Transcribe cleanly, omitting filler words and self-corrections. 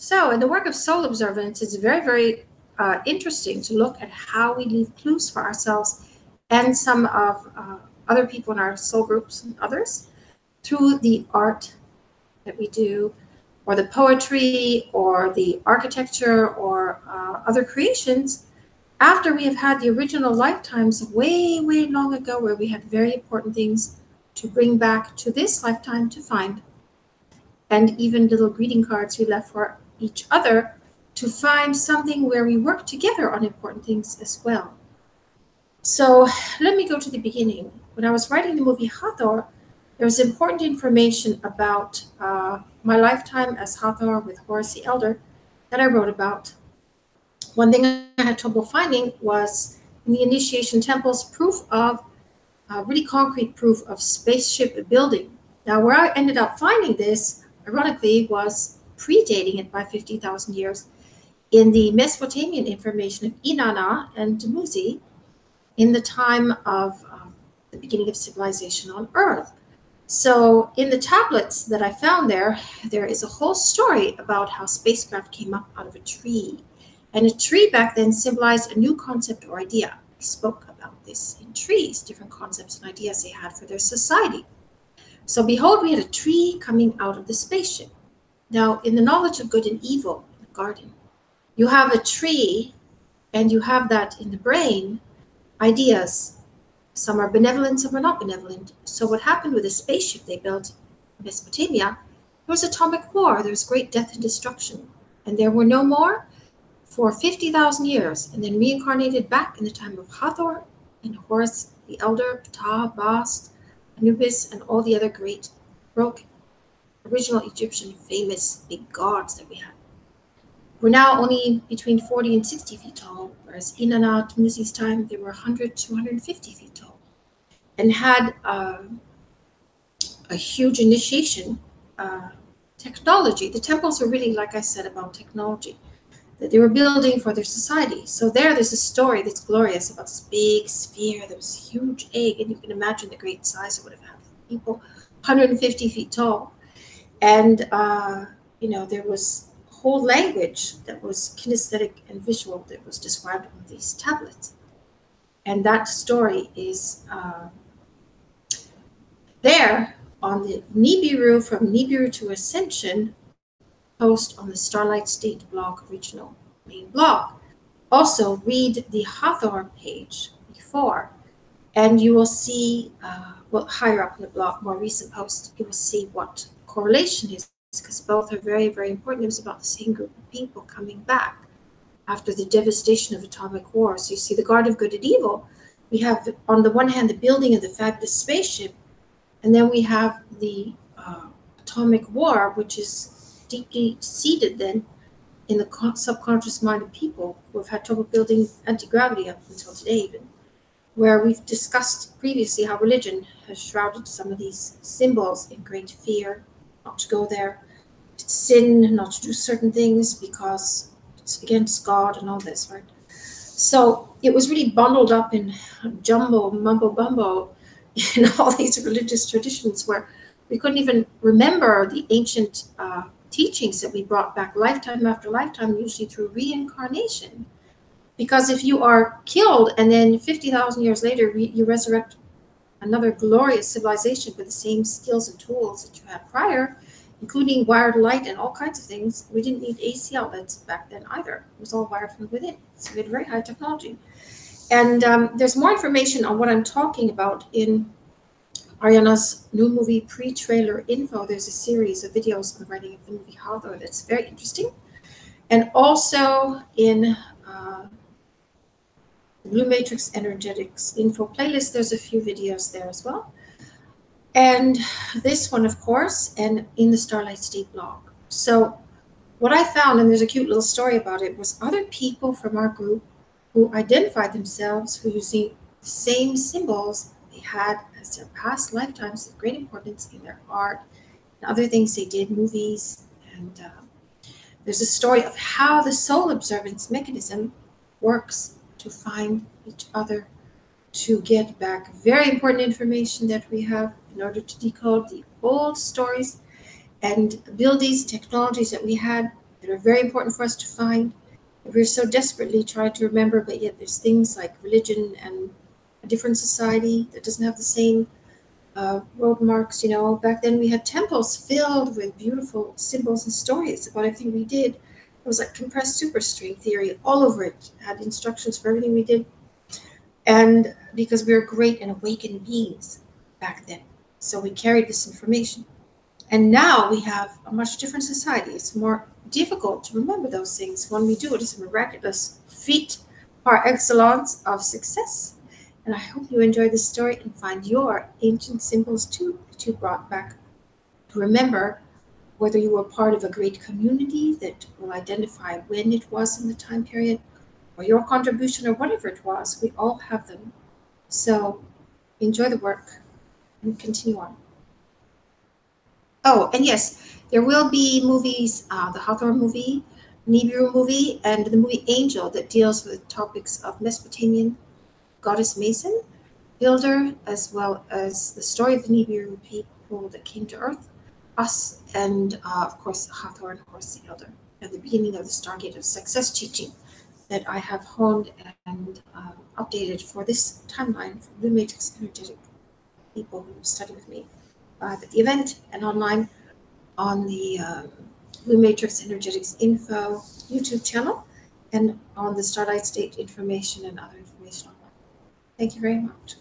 So in the work of soul observance, it's very interesting to look at how we leave clues for ourselves and some of other people in our soul groups and others through the art that we do, or the poetry, or the architecture, or other creations after we have had the original lifetimes way long ago, where we had very important things to bring back to this lifetime to find, and even little greeting cards we left for each other to find something where we work together on important things as well. So let me go to the beginning. When I was writing the movie Hathor, there was important information about my lifetime as Hathor with Horus the Elder that I wrote about. One thing I had trouble finding was in the initiation temples proof of, really concrete proof of spaceship building. Now, where I ended up finding this, ironically, was predating it by 50,000 years in the Mesopotamian information of Inanna and Dumuzi in the time of the beginning of civilization on Earth. So in the tablets that I found there is a whole story about how spacecraft came up out of a tree. And a tree back then symbolized a new concept or idea. We spoke about this in trees, different concepts and ideas they had for their society. So behold, we had a tree coming out of the spaceship. Now, in the knowledge of good and evil in the garden, you have a tree and you have that in the brain, ideas. Some are benevolent, some are not benevolent. So what happened with the spaceship they built in Mesopotamia, there was atomic war, there was great death and destruction. And there were no more for 50,000 years, and then reincarnated back in the time of Hathor and Horus the Elder, Ptah, Bast, Anubis, and all the other great original Egyptian famous big gods that we had. We're now only between 40 and 60 feet tall, whereas in Dumuzi's time, they were 100 to 150 feet tall, and had a huge initiation technology. The temples were really, like I said, about technology that they were building for their society. So there's a story that's glorious about this big sphere. There was a huge egg, and you can imagine the great size it would have had. People 150 feet tall. And, there was a whole language that was kinesthetic and visual that was described on these tablets. And that story is there on the Nibiru, from Nibiru to Ascension, post on the Starlight State blog, original main blog. Also, read the Hathor page before, and you will see, higher up in the blog, more recent post, you will see what correlation is, because both are very important. It was about the same group of people coming back after the devastation of atomic war. So you see the Garden of Good and Evil. We have, on the one hand, the building of the fabulous spaceship, and then we have the atomic war, which is deeply seated then in the subconscious mind of people who have had trouble building anti-gravity up until today even, where we've discussed previously how religion has shrouded some of these symbols in great fear, not to go there, to sin, not to do certain things because it's against God and all this, right? So it was really bundled up in jumbo, mumbo-bumbo in all these religious traditions where we couldn't even remember the ancient teachings that we brought back lifetime after lifetime, usually through reincarnation. Because if you are killed and then 50,000 years later you resurrect another glorious civilization with the same skills and tools that you had prior, including wired light and all kinds of things, we didn't need AC outlets back then either. It was all wired from within. So we had very high technology. And there's more information on what I'm talking about in Ariana's new movie pre-trailer info. There's a series of videos on the writing of the movie Hathor that's very interesting. And also in the Blue Matrix Energetics info playlist, there's a few videos there as well. And this one, of course, and in the Starlight State blog. So what I found, and there's a cute little story about it, was other people from our group who identified themselves who using the same symbols they had as their past lifetimes of great importance in their art and other things they did, movies. And there's a story of how the soul observance mechanism works to find each other, to get back very important information that we have in order to decode the old stories and build these technologies that we had that are very important for us to find. We're so desperately trying to remember, but yet there's things like religion and a different society that doesn't have the same road marks. Back then we had temples filled with beautiful symbols and stories about everything we did. It was like compressed superstring theory all over it. It had instructions for everything we did. And because we were great and awakened beings back then. So we carried this information. And now we have a much different society. It's more difficult to remember those things. When we do, it is a miraculous feat par excellence of success. And I hope you enjoy this story and find your ancient symbols too that you brought back to remember, whether you were part of a great community that will identify when it was in the time period, or your contribution, or whatever it was. We all have them. So enjoy the work and continue on. Oh, and yes, there will be movies, the Hathor movie, Nibiru movie, and the movie Angel that deals with topics of Mesopotamian goddess Mason, builder, as well as the story of the Nibiru people that came to Earth, us, and of course Hathor, and of course the Elder, at the beginning of the Stargate of Success teaching that I have honed and updated for this timeline for the Matrix Energetic people who study with me at the event and online on the Blue Matrix Energetics Info YouTube channel and on the Starlight State information and other information online. Thank you very much.